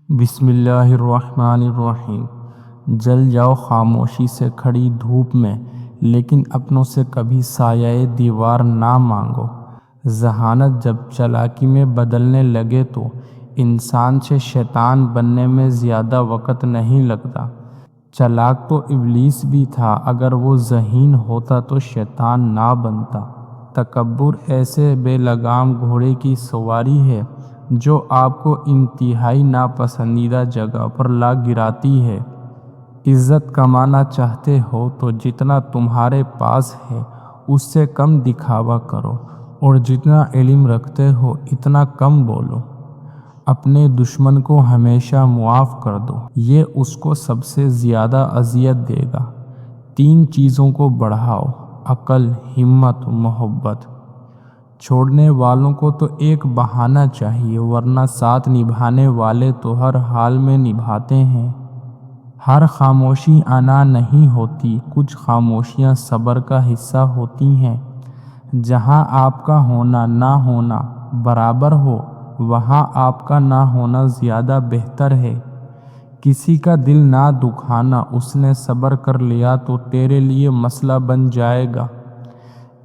بسم اللہ الرحمن الرحیم۔ جل جاؤ خاموشی سے کھڑی دھوپ میں، لیکن اپنوں سے کبھی سایہ دیوار نہ مانگو۔ ذہانت جب چالاکی میں بدلنے لگے تو انسان سے شیطان بننے میں زیادہ وقت نہیں لگتا۔ چالاک تو ابلیس بھی تھا، اگر وہ ذہین ہوتا تو شیطان نہ بنتا۔ تکبر ایسے بے لگام گھوڑے کی سواری ہے جو آپ کو انتہائی ناپسندیدہ جگہ پر لا گراتی ہے۔ عزت کمانا چاہتے ہو تو جتنا تمہارے پاس ہے اس سے کم دکھاوا کرو، اور جتنا علم رکھتے ہو اتنا کم بولو۔ اپنے دشمن کو ہمیشہ معاف کر دو، یہ اس کو سب سے زیادہ اذیت دے گا۔ 3 چیزوں کو بڑھاؤ: عقل، ہمت، محبت۔ چھوڑنے والوں کو تو ایک بہانہ چاہیے، ورنہ ساتھ نبھانے والے تو ہر حال میں نبھاتے ہیں۔ ہر خاموشی انا نہیں ہوتی، کچھ خاموشیاں صبر کا حصہ ہوتی ہیں۔ جہاں آپ کا ہونا نہ ہونا برابر ہو، وہاں آپ کا نہ ہونا زیادہ بہتر ہے۔ کسی کا دل نہ دکھانا، اس نے صبر کر لیا تو تیرے لیے مسئلہ بن جائے گا۔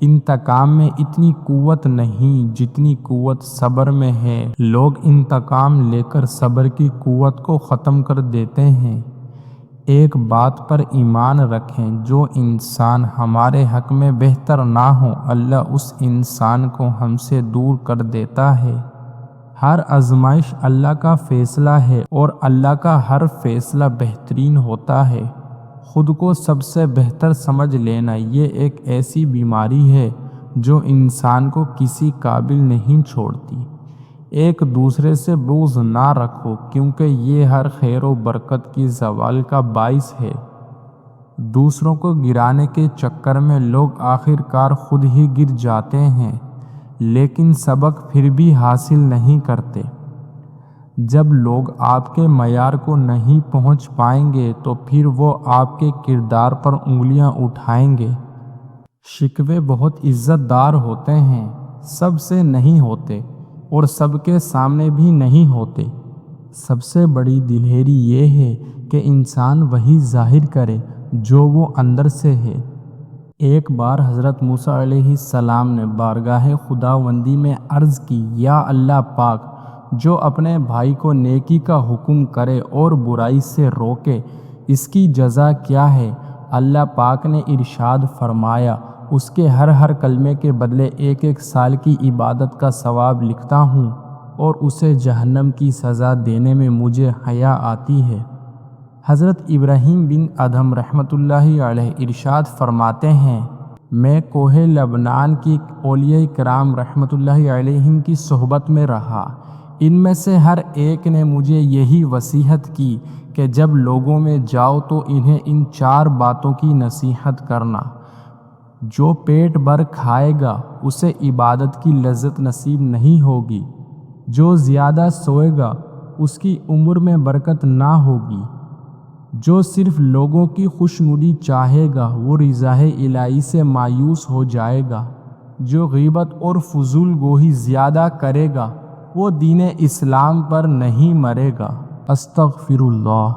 انتقام میں اتنی قوت نہیں جتنی قوت صبر میں ہے۔ لوگ انتقام لے کر صبر کی قوت کو ختم کر دیتے ہیں۔ ایک بات پر ایمان رکھیں، جو انسان ہمارے حق میں بہتر نہ ہو، اللہ اس انسان کو ہم سے دور کر دیتا ہے۔ ہر آزمائش اللہ کا فیصلہ ہے، اور اللہ کا ہر فیصلہ بہترین ہوتا ہے۔ خود کو سب سے بہتر سمجھ لینا یہ ایک ایسی بیماری ہے جو انسان کو کسی قابل نہیں چھوڑتی۔ ایک دوسرے سے بغض نہ رکھو، کیونکہ یہ ہر خیر و برکت کی زوال کا باعث ہے۔ دوسروں کو گرانے کے چکر میں لوگ آخر کار خود ہی گر جاتے ہیں، لیکن سبق پھر بھی حاصل نہیں کرتے۔ جب لوگ آپ کے معیار کو نہیں پہنچ پائیں گے تو پھر وہ آپ کے کردار پر انگلیاں اٹھائیں گے۔ شکوے بہت عزت دار ہوتے ہیں، سب سے نہیں ہوتے، اور سب کے سامنے بھی نہیں ہوتے۔ سب سے بڑی دلیری یہ ہے کہ انسان وہی ظاہر کرے جو وہ اندر سے ہے۔ ایک بار حضرت موسیٰ علیہ السلام نے بارگاہ خداوندی میں عرض کی، یا اللہ پاک، جو اپنے بھائی کو نیکی کا حکم کرے اور برائی سے روکے، اس کی جزا کیا ہے؟ اللہ پاک نے ارشاد فرمایا، اس کے ہر کلمے کے بدلے 1 سال کی عبادت کا ثواب لکھتا ہوں، اور اسے جہنم کی سزا دینے میں مجھے حیا آتی ہے۔ حضرت ابراہیم بن ادھم رحمۃ اللہ علیہ ارشاد فرماتے ہیں، میں کوہ لبنان کی اولیاء کرام رحمۃ اللہ علیہم کی صحبت میں رہا۔ ان میں سے ہر ایک نے مجھے یہی وصیت کی کہ جب لوگوں میں جاؤ تو انہیں ان 4 باتوں کی نصیحت کرنا۔ جو پیٹ بھر کھائے گا اسے عبادت کی لذت نصیب نہیں ہوگی۔ جو زیادہ سوئے گا اس کی عمر میں برکت نہ ہوگی۔ جو صرف لوگوں کی خوشنودی چاہے گا وہ رضا الہی سے مایوس ہو جائے گا۔ جو غیبت اور فضول گوئی زیادہ کرے گا وہ دین اسلام پر نہیں مرے گا۔ استغفر اللہ۔